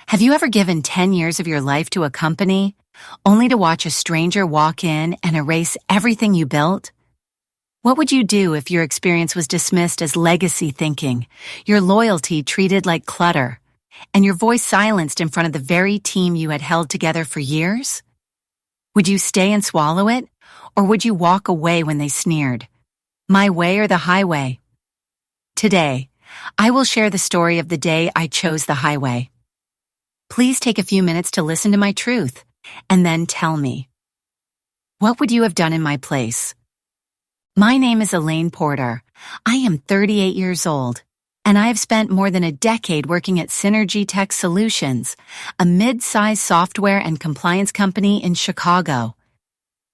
Have you ever given 10 years of your life to a company, only to watch a stranger walk in and erase everything you built? What would you do if your experience was dismissed as legacy thinking, your loyalty treated like clutter, and your voice silenced in front of the very team you had held together for years? Would you stay and swallow it, or would you walk away when they sneered? My way or the highway? Today, I will share the story of the day I chose the highway. Please take a few minutes to listen to my truth, and then tell me. What would you have done in my place? My name is Elaine Porter. I am 38 years old, and I have spent more than a decade working at Synergy Tech Solutions, a mid-sized software and compliance company in Chicago.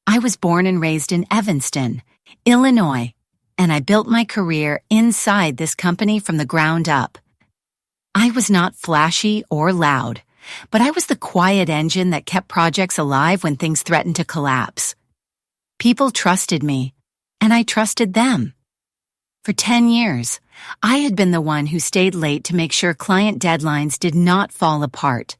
I was born and raised in Evanston, Illinois, and I built my career inside this company from the ground up. I was not flashy or loud, but I was the quiet engine that kept projects alive when things threatened to collapse. People trusted me, and I trusted them. For 10 years, I had been the one who stayed late to make sure client deadlines did not fall apart,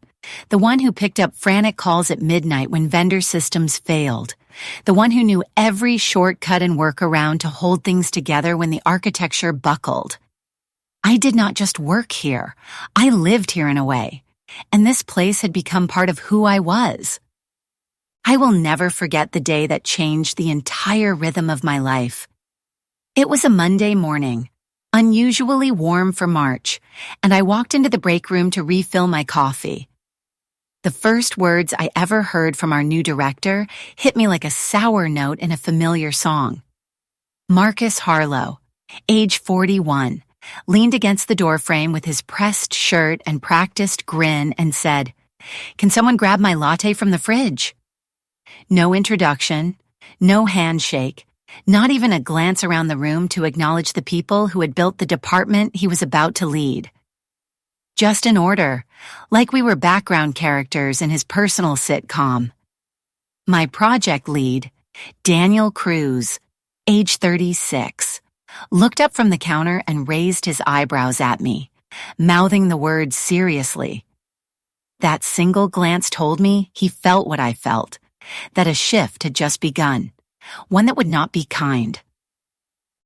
the one who picked up frantic calls at midnight when vendor systems failed, the one who knew every shortcut and workaround to hold things together when the architecture buckled. I did not just work here, I lived here in a way, and this place had become part of who I was. I will never forget the day that changed the entire rhythm of my life. It was a Monday morning, unusually warm for March, and I walked into the break room to refill my coffee. The first words I ever heard from our new director hit me like a sour note in a familiar song. Marcus Harlow, age 41, leaned against the doorframe with his pressed shirt and practiced grin and said, "Can someone grab my latte from the fridge?" No introduction, no handshake, not even a glance around the room to acknowledge the people who had built the department he was about to lead. Just an order, like we were background characters in his personal sitcom. My project lead, Daniel Cruz, age 36, looked up from the counter and raised his eyebrows at me, mouthing the words seriously. That single glance told me he felt what I felt, that a shift had just begun, one that would not be kind.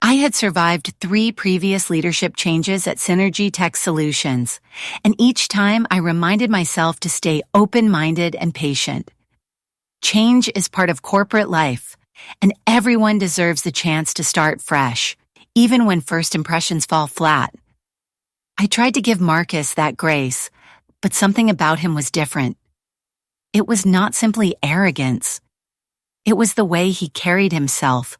I had survived 3 previous leadership changes at Synergy Tech Solutions, and each time I reminded myself to stay open-minded and patient. Change is part of corporate life, and everyone deserves the chance to start fresh, even when first impressions fall flat. I tried to give Marcus that grace, but something about him was different. It was not simply arrogance. It was the way he carried himself,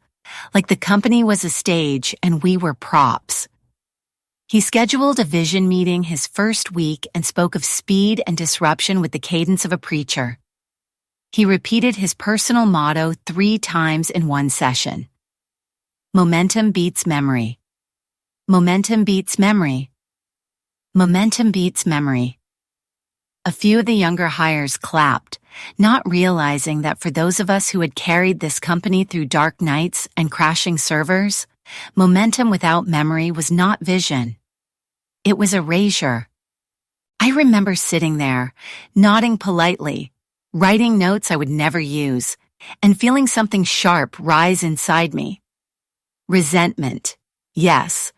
like the company was a stage and we were props. He scheduled a vision meeting his first week and spoke of speed and disruption with the cadence of a preacher. He repeated his personal motto 3 times in one session. Momentum beats memory. Momentum beats memory. Momentum beats memory. A few of the younger hires clapped, not realizing that for those of us who had carried this company through dark nights and crashing servers, momentum without memory was not vision. It was erasure. I remember sitting there, nodding politely, writing notes I would never use, and feeling something sharp rise inside me. Resentment, yes,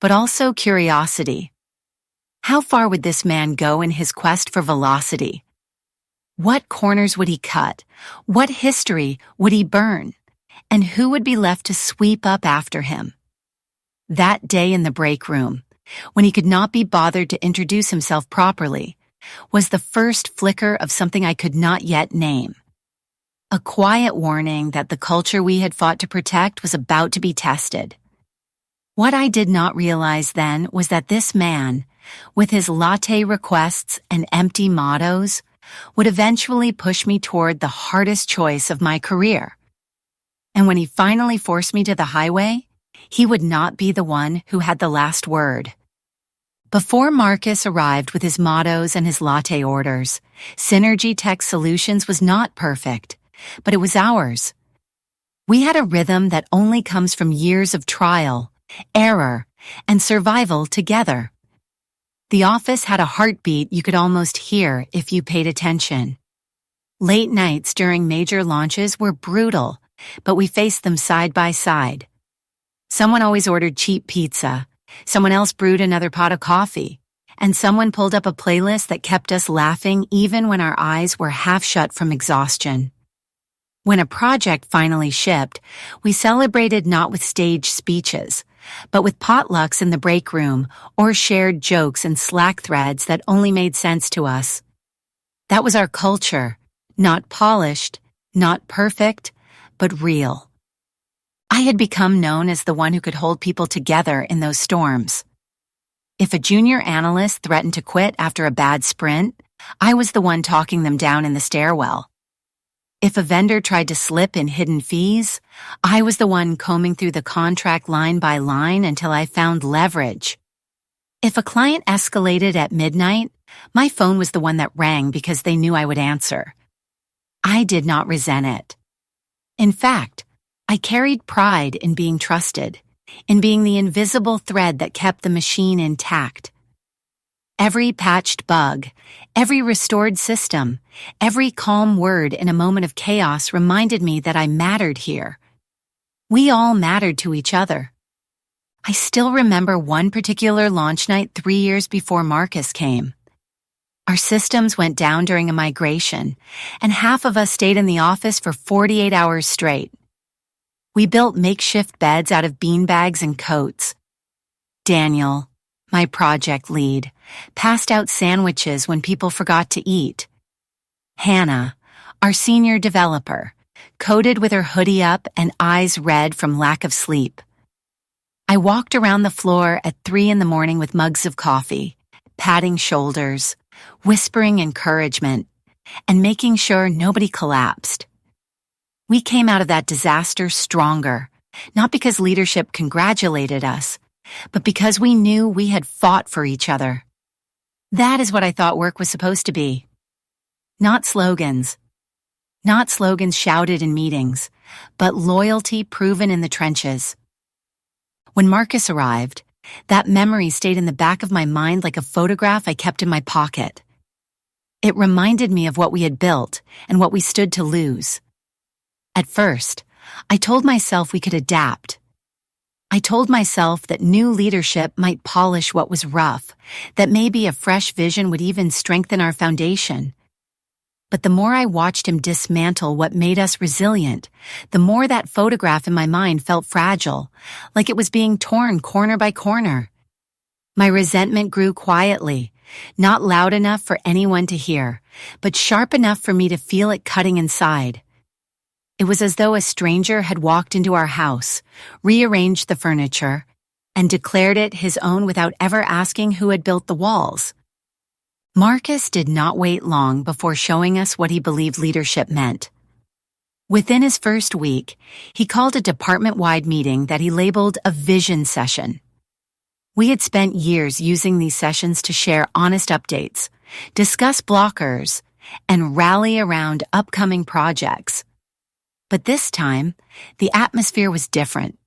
but also curiosity. How far would this man go in his quest for velocity? What corners would he cut? What history would he burn? And who would be left to sweep up after him? That day in the break room, when he could not be bothered to introduce himself properly, was the first flicker of something I could not yet name. A quiet warning that the culture we had fought to protect was about to be tested. What I did not realize then was that this man, with his latte requests and empty mottos, would eventually push me toward the hardest choice of my career. And when he finally forced me to the highway, he would not be the one who had the last word. Before Marcus arrived with his mottos and his latte orders, Synergy Tech Solutions was not perfect, but it was ours. We had a rhythm that only comes from years of trial, error, and survival together. The office had a heartbeat you could almost hear if you paid attention. Late nights during major launches were brutal, but we faced them side by side. Someone always ordered cheap pizza, someone else brewed another pot of coffee, and someone pulled up a playlist that kept us laughing even when our eyes were half shut from exhaustion. When a project finally shipped, we celebrated not with stage speeches, but with potlucks in the break room or shared jokes and Slack threads that only made sense to us. That was our culture, not polished, not perfect, but real. I had become known as the one who could hold people together in those storms. If a junior analyst threatened to quit after a bad sprint, I was the one talking them down in the stairwell. If a vendor tried to slip in hidden fees, I was the one combing through the contract line by line until I found leverage. If a client escalated at midnight, my phone was the one that rang because they knew I would answer. I did not resent it. In fact, I carried pride in being trusted, in being the invisible thread that kept the machine intact. Every patched bug, every restored system, every calm word in a moment of chaos reminded me that I mattered here. We all mattered to each other. I still remember one particular launch night 3 years before Marcus came. Our systems went down during a migration, and half of us stayed in the office for 48 hours straight. We built makeshift beds out of beanbags and coats. Daniel, my project lead, passed out sandwiches when people forgot to eat. Hannah, our senior developer, coded with her hoodie up and eyes red from lack of sleep. I walked around the floor at 3 a.m. with mugs of coffee, patting shoulders, whispering encouragement, and making sure nobody collapsed. We came out of that disaster stronger, not because leadership congratulated us, but because we knew we had fought for each other. That is what I thought work was supposed to be. Not slogans. Not slogans shouted in meetings, but loyalty proven in the trenches. When Marcus arrived, that memory stayed in the back of my mind like a photograph I kept in my pocket. It reminded me of what we had built and what we stood to lose. At first, I told myself we could adapt. I told myself that new leadership might polish what was rough, that maybe a fresh vision would even strengthen our foundation. But the more I watched him dismantle what made us resilient, the more that photograph in my mind felt fragile, like it was being torn corner by corner. My resentment grew quietly, not loud enough for anyone to hear, but sharp enough for me to feel it cutting inside. It was as though a stranger had walked into our house, rearranged the furniture, and declared it his own without ever asking who had built the walls. Marcus did not wait long before showing us what he believed leadership meant. Within his first week, he called a department-wide meeting that he labeled a vision session. We had spent years using these sessions to share honest updates, discuss blockers, and rally around upcoming projects. But this time, the atmosphere was different.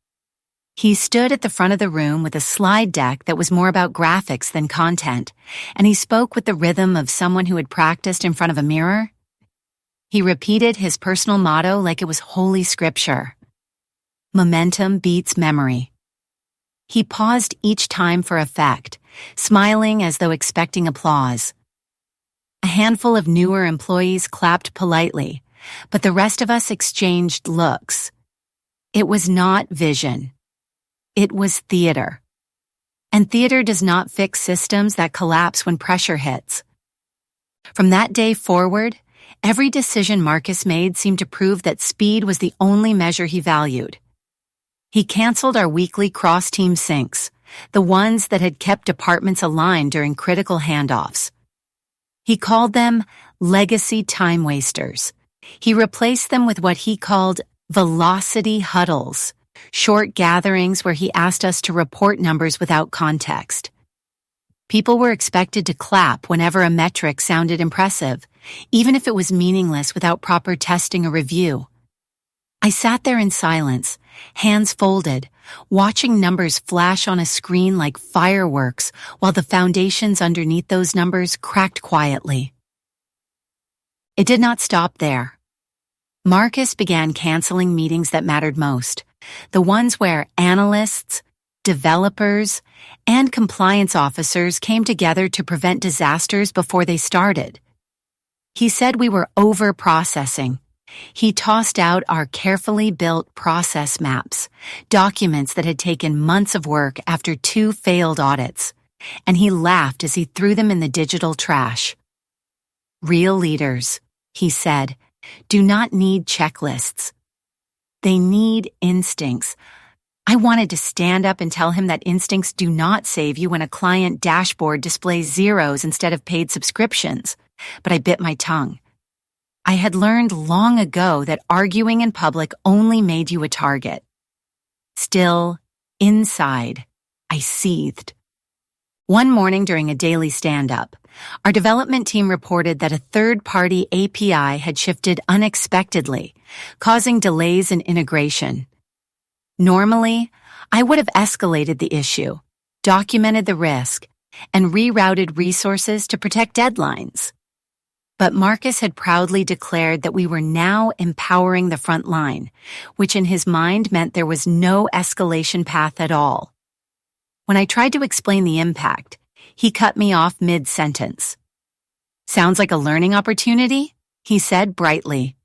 He stood at the front of the room with a slide deck that was more about graphics than content, and he spoke with the rhythm of someone who had practiced in front of a mirror. He repeated his personal motto like it was holy scripture. Momentum beats memory. He paused each time for effect, smiling as though expecting applause. A handful of newer employees clapped politely, but the rest of us exchanged looks. It was not vision. It was theater. And theater does not fix systems that collapse when pressure hits. From that day forward, every decision Marcus made seemed to prove that speed was the only measure he valued. He canceled our weekly cross-team syncs, the ones that had kept departments aligned during critical handoffs. He called them legacy time wasters. He replaced them with what he called velocity huddles, short gatherings where he asked us to report numbers without context. People were expected to clap whenever a metric sounded impressive, even if it was meaningless without proper testing or review. I sat there in silence, hands folded, watching numbers flash on a screen like fireworks while the foundations underneath those numbers cracked quietly. It did not stop there. Marcus began canceling meetings that mattered most, the ones where analysts, developers, and compliance officers came together to prevent disasters before they started. He said we were over-processing. He tossed out our carefully built process maps, documents that had taken months of work after 2 failed audits, and he laughed as he threw them in the digital trash. Real leaders, he said, do not need checklists. They need instincts. I wanted to stand up and tell him that instincts do not save you when a client dashboard displays zeros instead of paid subscriptions, but I bit my tongue. I had learned long ago that arguing in public only made you a target. Still, inside, I seethed. One morning during a daily stand-up, our development team reported that a third-party API had shifted unexpectedly, causing delays in integration. Normally, I would have escalated the issue, documented the risk, and rerouted resources to protect deadlines. But Marcus had proudly declared that we were now empowering the front line, which in his mind meant there was no escalation path at all. When I tried to explain the impact, he cut me off mid-sentence. Sounds like a learning opportunity, he said brightly.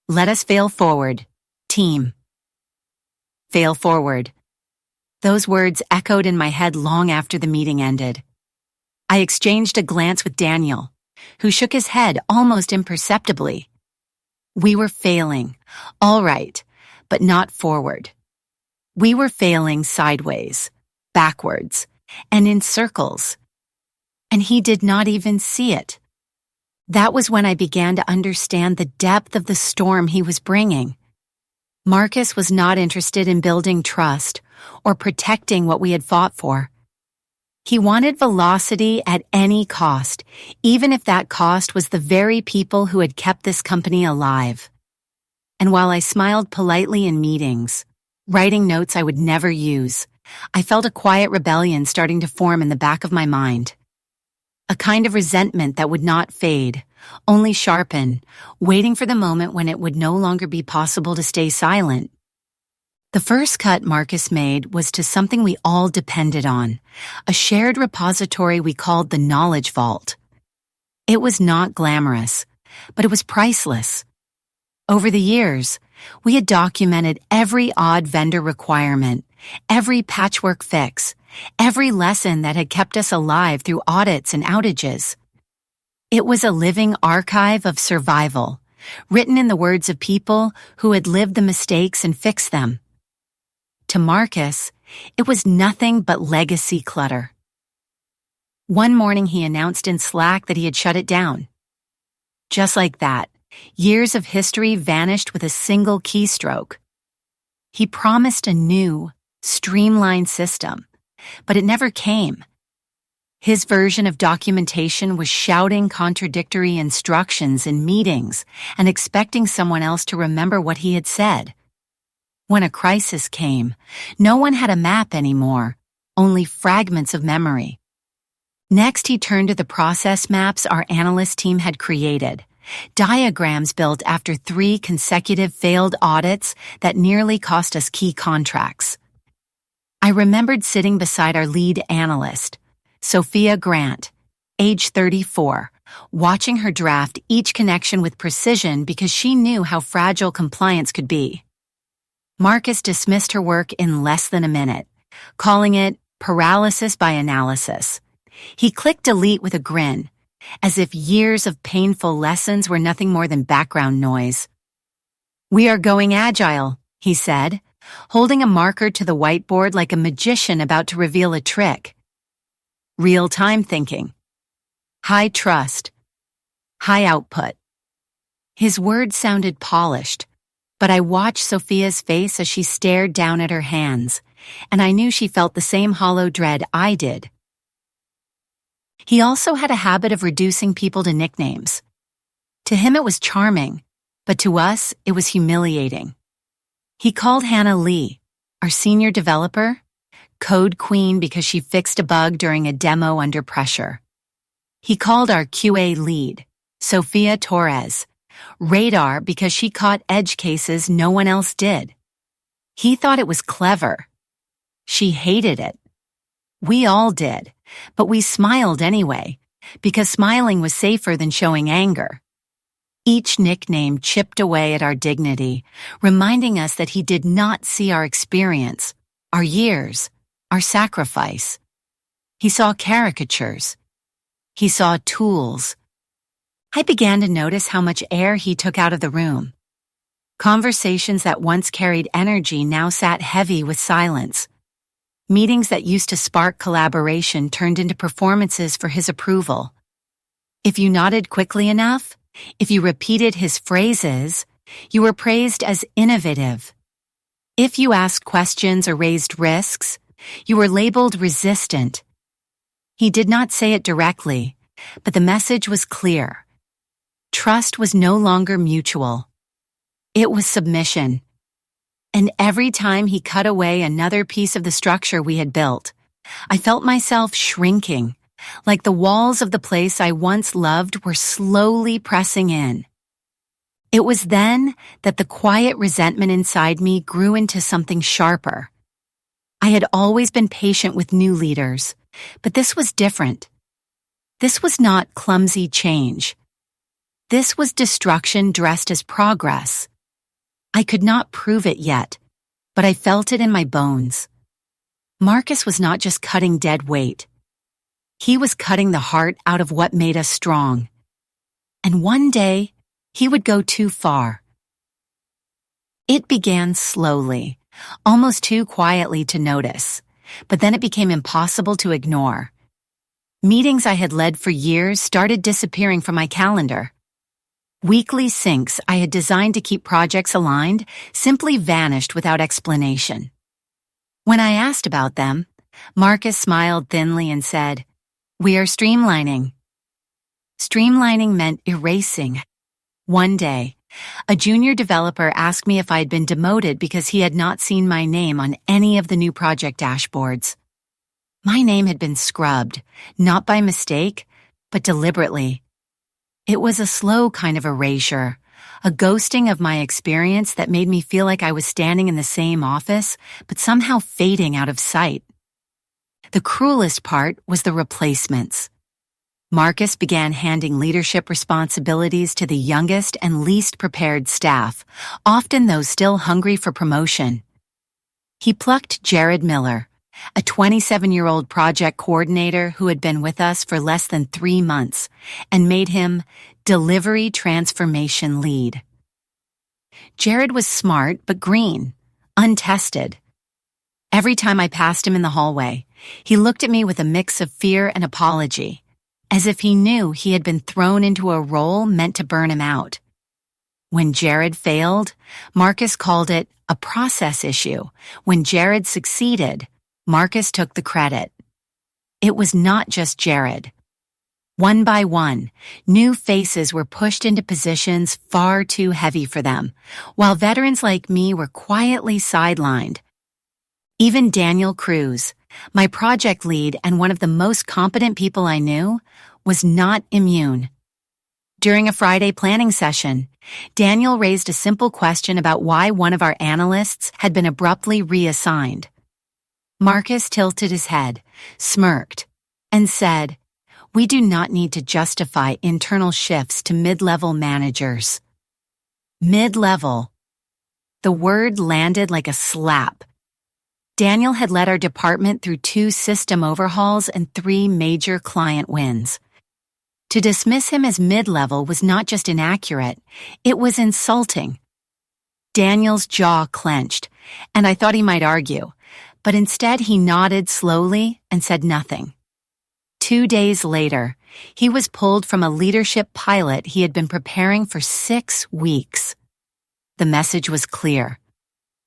Let us fail forward, team. Fail forward. Those words echoed in my head long after the meeting ended. I exchanged a glance with Daniel, who shook his head almost imperceptibly. We were failing, all right, but not forward. We were failing sideways, backwards, and in circles. And he did not even see it. That was when I began to understand the depth of the storm he was bringing. Marcus was not interested in building trust or protecting what we had fought for. He wanted velocity at any cost, even if that cost was the very people who had kept this company alive. And while I smiled politely in meetings, writing notes I would never use, I felt a quiet rebellion starting to form in the back of my mind. A kind of resentment that would not fade, only sharpen, waiting for the moment when it would no longer be possible to stay silent. The first cut Marcus made was to something we all depended on, a shared repository we called the Knowledge Vault. It was not glamorous, but it was priceless. Over the years, we had documented every odd vendor requirement, every patchwork fix, every lesson that had kept us alive through audits and outages. It was a living archive of survival, written in the words of people who had lived the mistakes and fixed them. To Marcus, it was nothing but legacy clutter. One morning he announced in Slack that he had shut it down. Just like that, years of history vanished with a single keystroke. He promised a new, streamlined system, but it never came. His version of documentation was shouting contradictory instructions in meetings and expecting someone else to remember what he had said. When a crisis came, no one had a map anymore, only fragments of memory. Next, he turned to the process maps our analyst team had created, diagrams built after 3 consecutive failed audits that nearly cost us key contracts. I remembered sitting beside our lead analyst, Sophia Grant, age 34, watching her draft each connection with precision because she knew how fragile compliance could be. Marcus dismissed her work in less than a minute, calling it paralysis by analysis. He clicked delete with a grin, as if years of painful lessons were nothing more than background noise. We are going agile, he said, holding a marker to the whiteboard like a magician about to reveal a trick. Real-time thinking. High trust. High output. His words sounded polished, but I watched Sophia's face as she stared down at her hands, and I knew she felt the same hollow dread I did. He also had a habit of reducing people to nicknames. To him it was charming, but to us it was humiliating. He called Hannah Lee, our senior developer, Code Queen because she fixed a bug during a demo under pressure. He called our QA lead, Sophia Torres, Radar because she caught edge cases no one else did. He thought it was clever. She hated it. We all did, but we smiled anyway, because smiling was safer than showing anger. Each nickname chipped away at our dignity, reminding us that he did not see our experience, our years, our sacrifice. He saw caricatures. He saw tools. I began to notice how much air he took out of the room. Conversations that once carried energy now sat heavy with silence. Meetings that used to spark collaboration turned into performances for his approval. If you nodded quickly enough, if you repeated his phrases, you were praised as innovative. If you asked questions or raised risks, you were labeled resistant. He did not say it directly, but the message was clear. Trust was no longer mutual. It was submission. And every time he cut away another piece of the structure we had built, I felt myself shrinking, like the walls of the place I once loved were slowly pressing in. It was then that the quiet resentment inside me grew into something sharper. I had always been patient with new leaders, but this was different. This was not clumsy change. This was destruction dressed as progress. I could not prove it yet, but I felt it in my bones. Marcus was not just cutting dead weight. He was cutting the heart out of what made us strong. And one day, he would go too far. It began slowly, almost too quietly to notice, but then it became impossible to ignore. Meetings I had led for years started disappearing from my calendar. Weekly syncs I had designed to keep projects aligned simply vanished without explanation. When I asked about them, Marcus smiled thinly and said, "We are streamlining." Streamlining meant erasing. One day, a junior developer asked me if I had been demoted because he had not seen my name on any of the new project dashboards. My name had been scrubbed, not by mistake, but deliberately. It was a slow kind of erasure, a ghosting of my experience that made me feel like I was standing in the same office, but somehow fading out of sight. The cruelest part was the replacements. Marcus began handing leadership responsibilities to the youngest and least prepared staff, often those still hungry for promotion. He plucked Jared Miller, a 27-year-old project coordinator who had been with us for less than 3 months, and made him Delivery Transformation Lead. Jared was smart but green, untested. Every time I passed him in the hallway, he looked at me with a mix of fear and apology, as if he knew he had been thrown into a role meant to burn him out. When Jared failed, Marcus called it a process issue. When Jared succeeded, Marcus took the credit. It was not just Jared. One by one, new faces were pushed into positions far too heavy for them, while veterans like me were quietly sidelined. Even Daniel Cruz, my project lead and one of the most competent people I knew, was not immune. During a Friday planning session, Daniel raised a simple question about why one of our analysts had been abruptly reassigned. Marcus tilted his head, smirked, and said, "We do not need to justify internal shifts to mid-level managers." Mid-level. The word landed like a slap. Daniel had led our department through 2 system overhauls and 3 major client wins. To dismiss him as mid-level was not just inaccurate, it was insulting. Daniel's jaw clenched, and I thought he might argue, but instead he nodded slowly and said nothing. 2 days later, he was pulled from a leadership pilot he had been preparing for 6 weeks. The message was clear.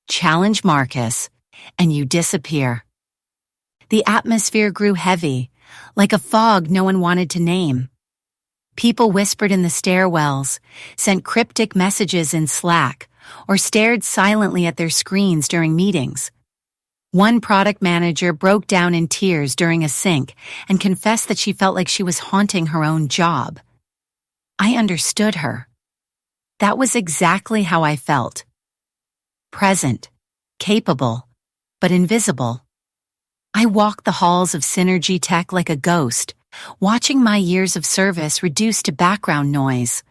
Challenge Marcus, and you disappear. The atmosphere grew heavy, like a fog no one wanted to name. People whispered in the stairwells, sent cryptic messages in Slack, or stared silently at their screens during meetings. One product manager broke down in tears during a sync and confessed that she felt like she was haunting her own job. I understood her. That was exactly how I felt. Present, capable, but invisible. I walked the halls of Synergy Tech like a ghost, watching my years of service reduce to background noise.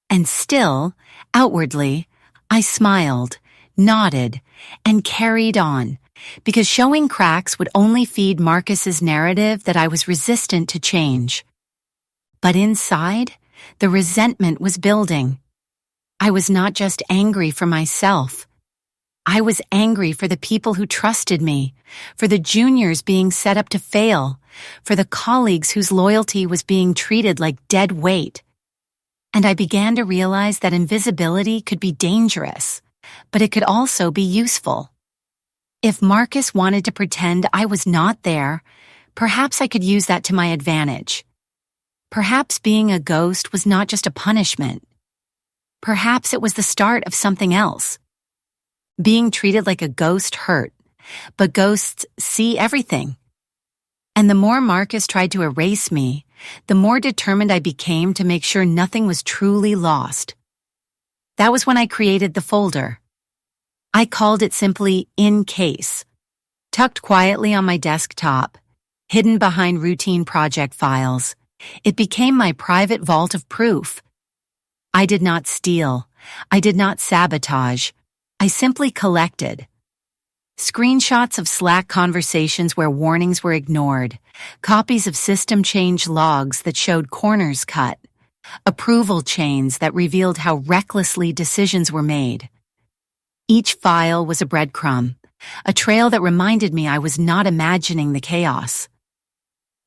And still, outwardly, I smiled, nodded, and carried on, because showing cracks would only feed Marcus's narrative that I was resistant to change. But inside, the resentment was building. I was not just angry for myself. I was angry for the people who trusted me, for the juniors being set up to fail, for the colleagues whose loyalty was being treated like dead weight. And I began to realize that invisibility could be dangerous, but it could also be useful. If Marcus wanted to pretend I was not there, perhaps I could use that to my advantage. Perhaps being a ghost was not just a punishment. Perhaps it was the start of something else. Being treated like a ghost hurt, but ghosts see everything. And the more Marcus tried to erase me, the more determined I became to make sure nothing was truly lost. That was when I created the folder. I called it simply In Case. Tucked quietly on my desktop, hidden behind routine project files, it became my private vault of proof. I did not steal. I did not sabotage. I simply collected. Screenshots of Slack conversations where warnings were ignored, copies of system change logs that showed corners cut, approval chains that revealed how recklessly decisions were made. Each file was a breadcrumb, a trail that reminded me I was not imagining the chaos.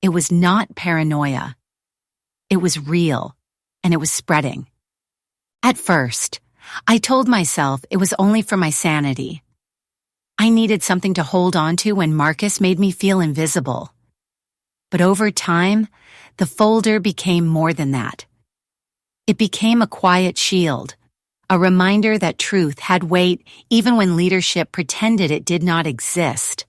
It was not paranoia. It was real, and it was spreading. At first, I told myself it was only for my sanity. I needed something to hold on to when Marcus made me feel invisible. But over time, the folder became more than that. It became a quiet shield, a reminder that truth had weight even when leadership pretended it did not exist.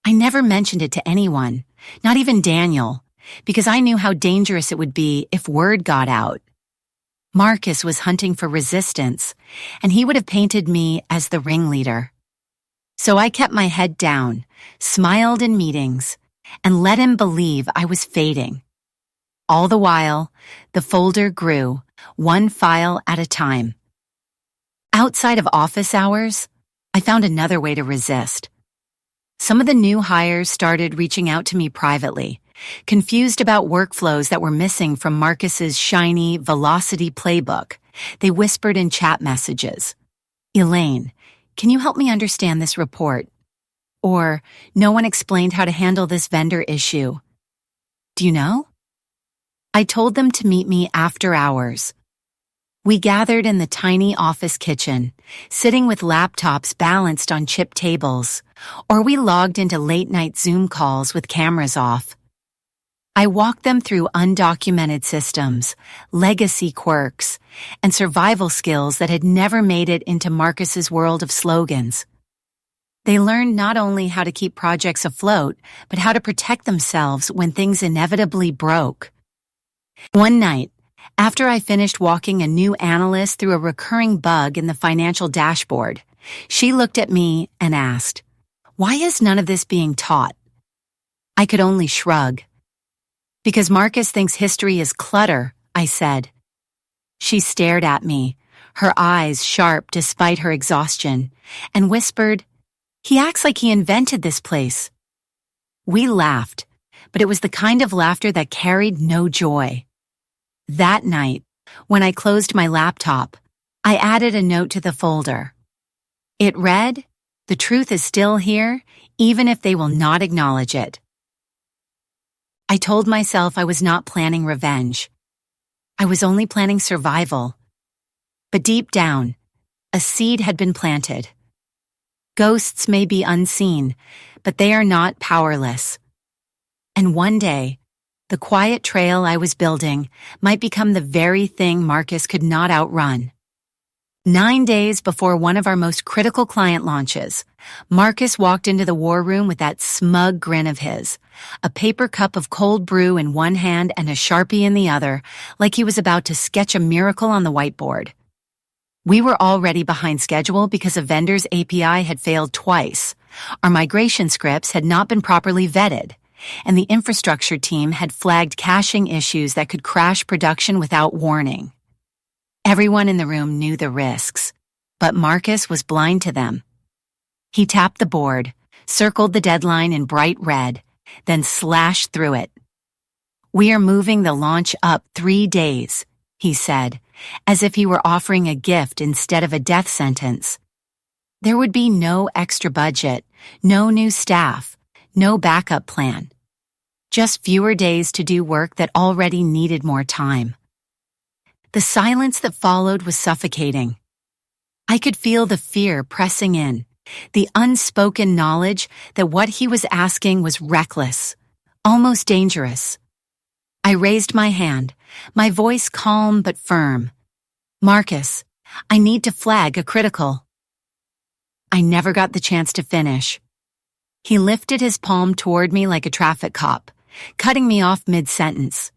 I never mentioned it to anyone, not even Daniel, because I knew how dangerous it would be if word got out. Marcus was hunting for resistance, and he would have painted me as the ringleader. So I kept my head down, smiled in meetings, and let him believe I was fading. All the while, the folder grew, one file at a time. Outside of office hours, I found another way to resist. Some of the new hires started reaching out to me privately, confused about workflows that were missing from Marcus's shiny velocity playbook. They whispered in chat messages, "Elaine, can you help me understand this report?" Or, "No one explained how to handle this vendor issue. Do you know?" I told them to meet me after hours. We gathered in the tiny office kitchen, sitting with laptops balanced on chip tables, or we logged into late-night Zoom calls with cameras off. I walked them through undocumented systems, legacy quirks, and survival skills that had never made it into Marcus's world of slogans. They learned not only how to keep projects afloat, but how to protect themselves when things inevitably broke. One night, after I finished walking a new analyst through a recurring bug in the financial dashboard, she looked at me and asked, "Why is none of this being taught?" I could only shrug. "Because Marcus thinks history is clutter," I said. She stared at me, her eyes sharp despite her exhaustion, and whispered, "He acts like he invented this place." We laughed, but it was the kind of laughter that carried no joy. That night, when I closed my laptop, I added a note to the folder. It read, "The truth is still here, even if they will not acknowledge it." I told myself I was not planning revenge. I was only planning survival. But deep down, a seed had been planted. Ghosts may be unseen, but they are not powerless. And one day, the quiet trail I was building might become the very thing Marcus could not outrun. 9 days before one of our most critical client launches, Marcus walked into the war room with that smug grin of his, a paper cup of cold brew in one hand and a Sharpie in the other, like he was about to sketch a miracle on the whiteboard. We were already behind schedule because a vendor's API had failed twice. Our migration scripts had not been properly vetted, and the infrastructure team had flagged caching issues that could crash production without warning. Everyone in the room knew the risks, but Marcus was blind to them. He tapped the board, circled the deadline in bright red, then slashed through it. "We are moving the launch up 3 days," he said, as if he were offering a gift instead of a death sentence. There would be no extra budget, no new staff, no backup plan. Just fewer days to do work that already needed more time. The silence that followed was suffocating. I could feel the fear pressing in, the unspoken knowledge that what he was asking was reckless, almost dangerous. I raised my hand, my voice calm but firm. "Marcus, I need to flag a critical." I never got the chance to finish. He lifted his palm toward me like a traffic cop, cutting me off mid-sentence.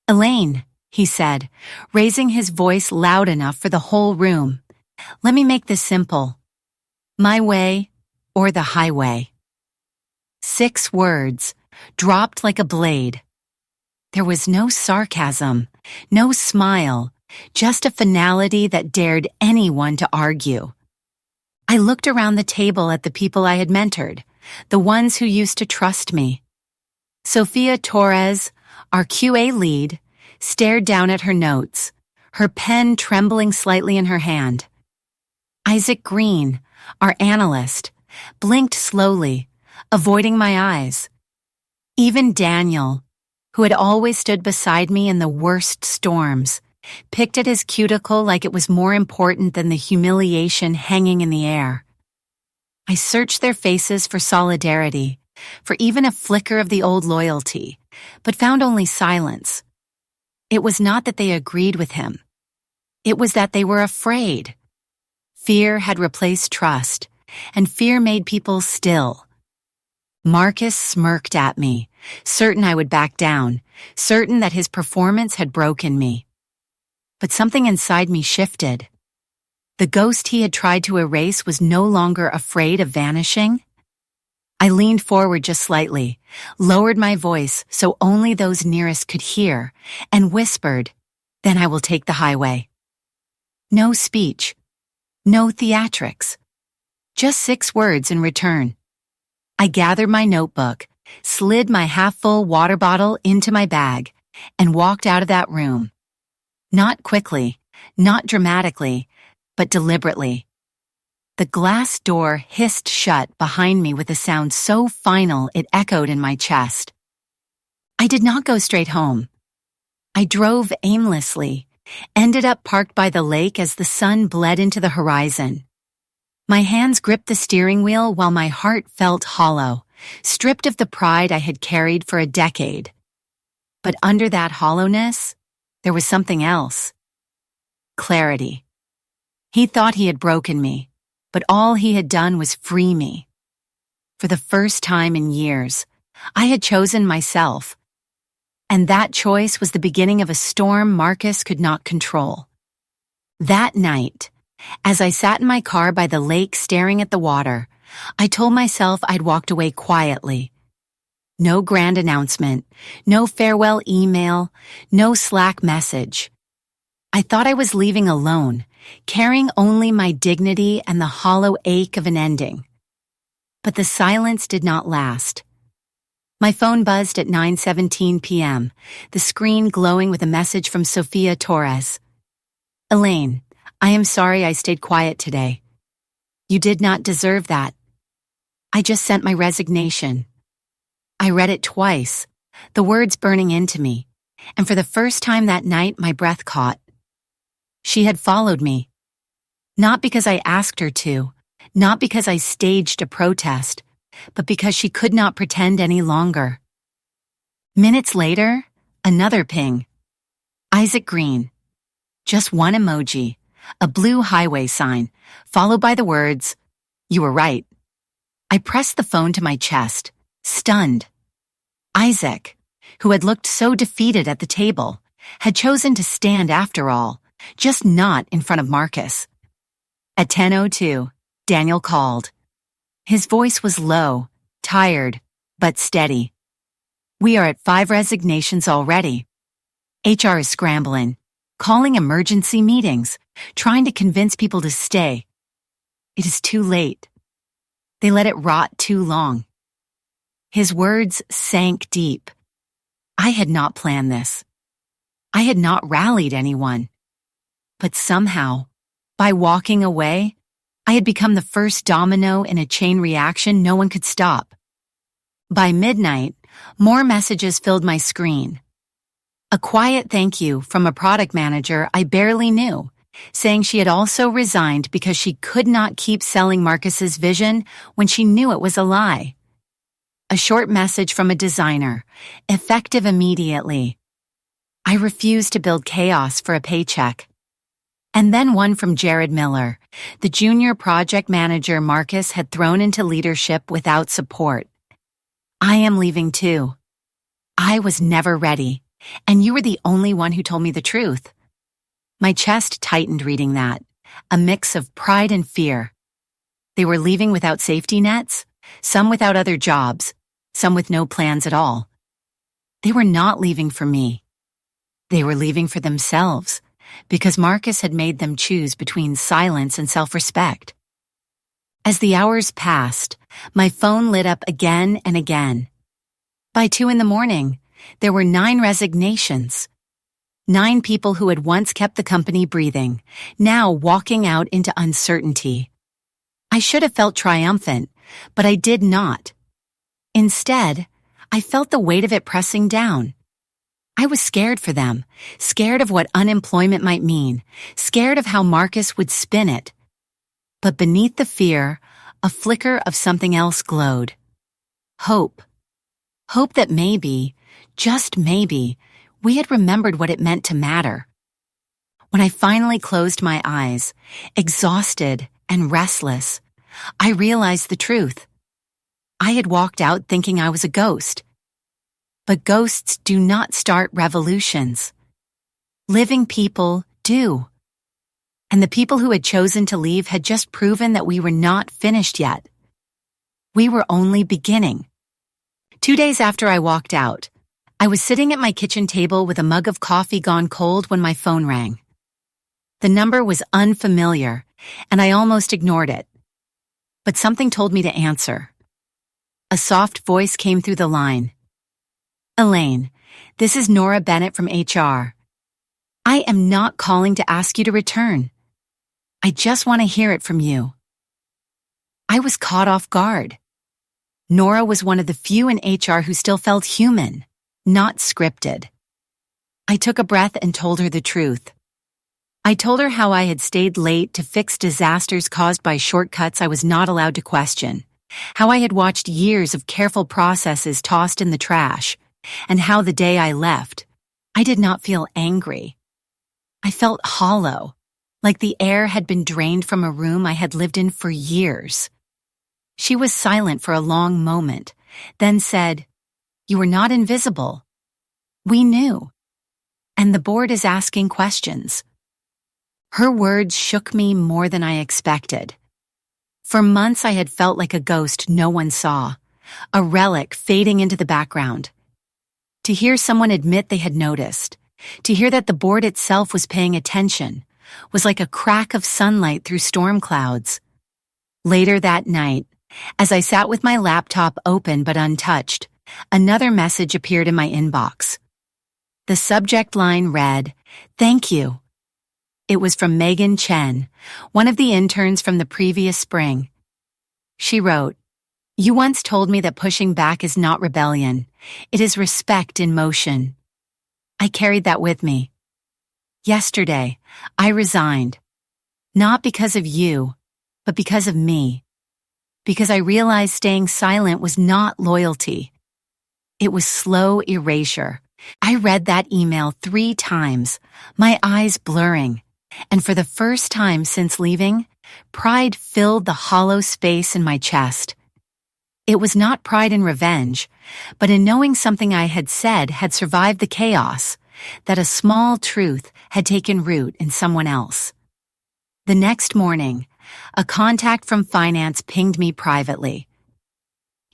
"Elaine," he said, raising his voice loud enough for the whole room, "let me make this simple. My way or the highway." 6 words, dropped like a blade. There was no sarcasm, no smile, just a finality that dared anyone to argue. I looked around the table at the people I had mentored, the ones who used to trust me. Sophia Torres, our QA lead, stared down at her notes, her pen trembling slightly in her hand. Isaac Green, our analyst, blinked slowly, avoiding my eyes. Even Daniel, who had always stood beside me in the worst storms, picked at his cuticle like it was more important than the humiliation hanging in the air. I searched their faces for solidarity, for even a flicker of the old loyalty, but found only silence. It was not that they agreed with him. It was that they were afraid. Fear had replaced trust, and fear made people still. Marcus smirked at me, certain I would back down, certain that his performance had broken me. But something inside me shifted. The ghost he had tried to erase was no longer afraid of vanishing. I leaned forward just slightly, lowered my voice so only those nearest could hear, and whispered, "Then I will take the highway." No speech, no theatrics, just 6 words in return. I gathered my notebook, slid my half-full water bottle into my bag, and walked out of that room. Not quickly, not dramatically, but deliberately. The glass door hissed shut behind me with a sound so final it echoed in my chest. I did not go straight home. I drove aimlessly, ended up parked by the lake as the sun bled into the horizon. My hands gripped the steering wheel while my heart felt hollow, stripped of the pride I had carried for a decade. But under that hollowness, there was something else. Clarity. He thought he had broken me, but all he had done was free me. For the first time in years, I had chosen myself, and that choice was the beginning of a storm Marcus could not control. That night, as I sat in my car by the lake staring at the water, I told myself I'd walked away quietly. No grand announcement, no farewell email, no Slack message. I thought I was leaving alone, carrying only my dignity and the hollow ache of an ending. But the silence did not last. My phone buzzed at 9:17 p.m., the screen glowing with a message from Sophia Torres. "Elaine, I am sorry I stayed quiet today. You did not deserve that. I just sent my resignation." I read it twice, the words burning into me, and for the first time that night my breath caught. She had followed me. Not because I asked her to, not because I staged a protest, but because she could not pretend any longer. Minutes later, another ping. Isaac Green. Just one emoji, a blue highway sign, followed by the words, "You were right." I pressed the phone to my chest, stunned. Isaac, who had looked so defeated at the table, had chosen to stand after all, just not in front of Marcus. At 10:02, Daniel called. His voice was low, tired, but steady. "We are at 5 resignations already. HR is scrambling, calling emergency meetings, trying to convince people to stay. It is too late. They let it rot too long." His words sank deep. I had not planned this. I had not rallied anyone. But somehow, by walking away, I had become the first domino in a chain reaction no one could stop. By midnight, more messages filled my screen. A quiet thank you from a product manager I barely knew, saying she had also resigned because she could not keep selling Marcus's vision when she knew it was a lie. A short message from a designer, effective immediately. I refused to build chaos for a paycheck. And then one from Jared Miller, the junior project manager Marcus had thrown into leadership without support. "I am leaving too. I was never ready, and you were the only one who told me the truth." My chest tightened reading that, a mix of pride and fear. They were leaving without safety nets, some without other jobs, some with no plans at all. They were not leaving for me. They were leaving for themselves, because Marcus had made them choose between silence and self-respect. As the hours passed, my phone lit up again and again. By 2 a.m, there were 9 resignations. 9 people who had once kept the company breathing, now walking out into uncertainty. I should have felt triumphant, but I did not. Instead, I felt the weight of it pressing down. I was scared for them, scared of what unemployment might mean, scared of how Marcus would spin it. But beneath the fear, a flicker of something else glowed. Hope. Hope that maybe, just maybe, we had remembered what it meant to matter. When I finally closed my eyes, exhausted and restless, I realized the truth. I had walked out thinking I was a ghost. But ghosts do not start revolutions. Living people do. And the people who had chosen to leave had just proven that we were not finished yet. We were only beginning. 2 days after I walked out, I was sitting at my kitchen table with a mug of coffee gone cold when my phone rang. The number was unfamiliar, and I almost ignored it. But something told me to answer. A soft voice came through the line. "Elaine, this is Nora Bennett from HR. I am not calling to ask you to return. I just want to hear it from you." I was caught off guard. Nora was one of the few in HR who still felt human, not scripted. I took a breath and told her the truth. I told her how I had stayed late to fix disasters caused by shortcuts I was not allowed to question, how I had watched years of careful processes tossed in the trash, and how the day I left, I did not feel angry. I felt hollow, like the air had been drained from a room I had lived in for years. She was silent for a long moment, then said, "You were not invisible. We knew. And the board is asking questions." Her words shook me more than I expected. For months I had felt like a ghost no one saw, a relic fading into the background. To hear someone admit they had noticed, to hear that the board itself was paying attention, was like a crack of sunlight through storm clouds. Later that night, as I sat with my laptop open but untouched, another message appeared in my inbox. The subject line read, "Thank you." It was from Megan Chen, one of the interns from the previous spring. She wrote, "You once told me that pushing back is not rebellion. It is respect in motion." I carried that with me. Yesterday, I resigned. Not because of you, but because of me. Because I realized staying silent was not loyalty. It was slow erasure. I read that email 3 times, my eyes blurring. And for the first time since leaving, pride filled the hollow space in my chest. It was not pride in revenge, but in knowing something I had said had survived the chaos, that a small truth had taken root in someone else. The next morning, a contact from finance pinged me privately.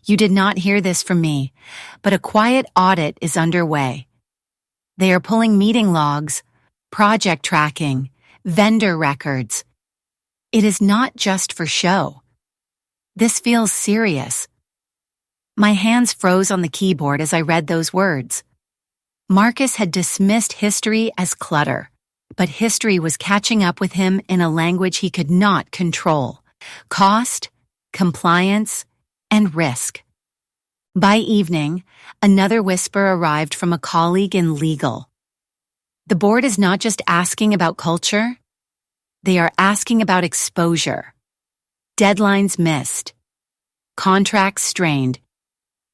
"You did not hear this from me, but a quiet audit is underway. They are pulling meeting logs, project tracking, vendor records. It is not just for show. This feels serious." My hands froze on the keyboard as I read those words. Marcus had dismissed history as clutter, but history was catching up with him in a language he could not control: cost, compliance, and risk. By evening, another whisper arrived from a colleague in legal. The board is not just asking about culture, they are asking about exposure. Deadlines missed. Contracts strained.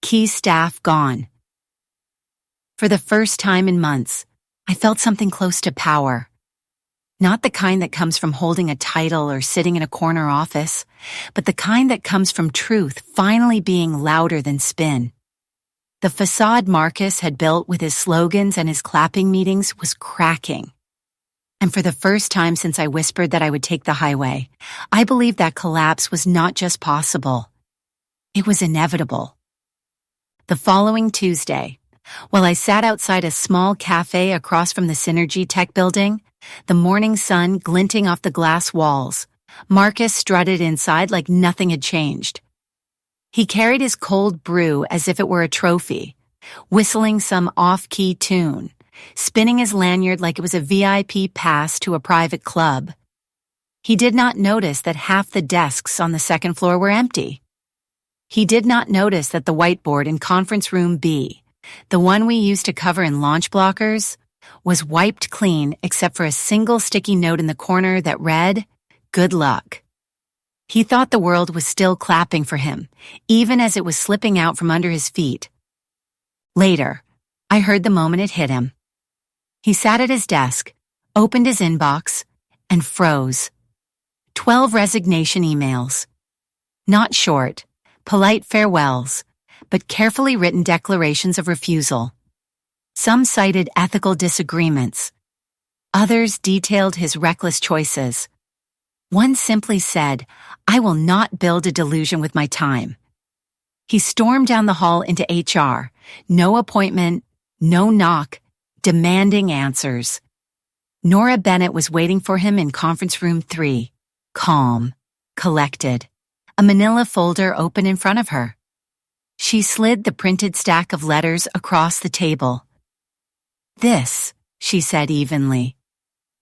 Key staff gone. For the first time in months, I felt something close to power. Not the kind that comes from holding a title or sitting in a corner office, but the kind that comes from truth finally being louder than spin. The facade Marcus had built with his slogans and his clapping meetings was cracking. And for the first time since I whispered that I would take the highway, I believed that collapse was not just possible. It was inevitable. The following Tuesday, while I sat outside a small cafe across from the Synergy Tech building, the morning sun glinting off the glass walls, Marcus strutted inside like nothing had changed. He carried his cold brew as if it were a trophy, whistling some off-key tune, spinning his lanyard like it was a VIP pass to a private club. He did not notice that half the desks on the second floor were empty. He did not notice that the whiteboard in Conference Room B, the one we used to cover in launch blockers, was wiped clean except for a single sticky note in the corner that read, "Good luck." He thought the world was still clapping for him, even as it was slipping out from under his feet. Later, I heard the moment it hit him. He sat at his desk, opened his inbox, and froze. 12 resignation emails. Not short, polite farewells, but carefully written declarations of refusal. Some cited ethical disagreements. Others detailed his reckless choices. One simply said, "I will not build a delusion with my time." He stormed down the hall into HR, no appointment, no knock, demanding answers. Nora Bennett was waiting for him in Conference Room 3, calm, collected, a manila folder open in front of her. She slid the printed stack of letters across the table. "This," she said evenly,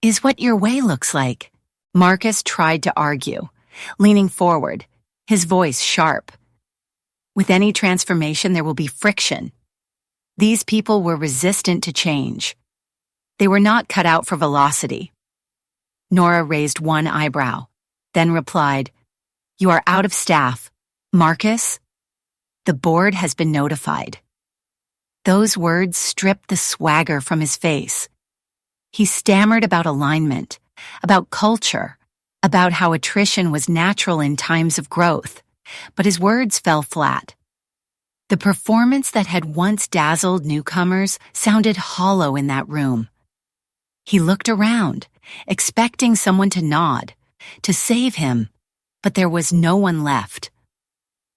"is what your way looks like." Marcus tried to argue, leaning forward, his voice sharp. With any transformation, there will be friction. These people were resistant to change. They were not cut out for velocity. Nora raised one eyebrow, then replied, "You are out of staff. Marcus, the board has been notified." Those words stripped the swagger from his face. He stammered about alignment, about culture, about how attrition was natural in times of growth, but his words fell flat. The performance that had once dazzled newcomers sounded hollow in that room. He looked around, expecting someone to nod, to save him, but there was no one left.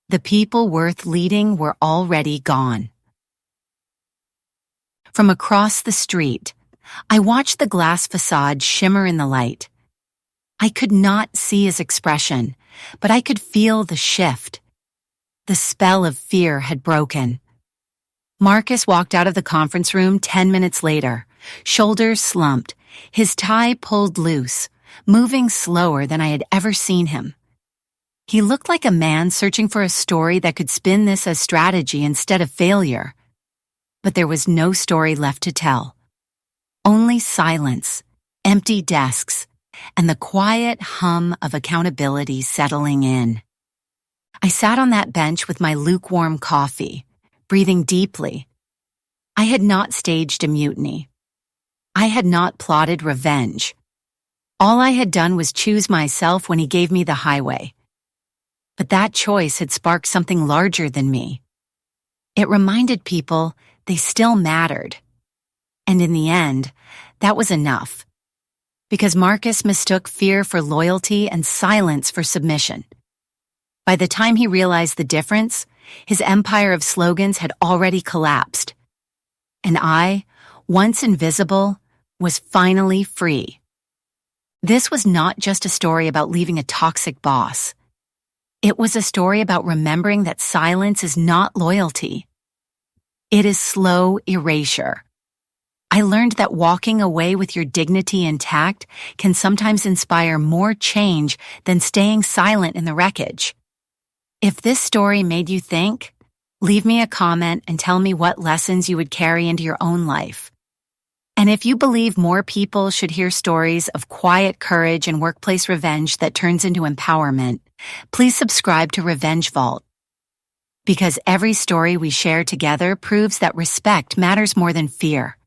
The people worth leading were already gone. From across the street, I watched the glass facade shimmer in the light. I could not see his expression, but I could feel the shift. The spell of fear had broken. Marcus walked out of the conference room 10 minutes later, shoulders slumped, his tie pulled loose, moving slower than I had ever seen him. He looked like a man searching for a story that could spin this as strategy instead of failure. But there was no story left to tell. Only silence, empty desks, and the quiet hum of accountability settling in. I sat on that bench with my lukewarm coffee, breathing deeply. I had not staged a mutiny. I had not plotted revenge. All I had done was choose myself when he gave me the highway. But that choice had sparked something larger than me. It reminded people they still mattered. And in the end, that was enough. Because Marcus mistook fear for loyalty and silence for submission. By the time he realized the difference, his empire of slogans had already collapsed. And I, once invisible, was finally free. This was not just a story about leaving a toxic boss. It was a story about remembering that silence is not loyalty. It is slow erasure. I learned that walking away with your dignity intact can sometimes inspire more change than staying silent in the wreckage. If this story made you think, leave me a comment and tell me what lessons you would carry into your own life. And if you believe more people should hear stories of quiet courage and workplace revenge that turns into empowerment, please subscribe to Revenge Vault. Because every story we share together proves that respect matters more than fear.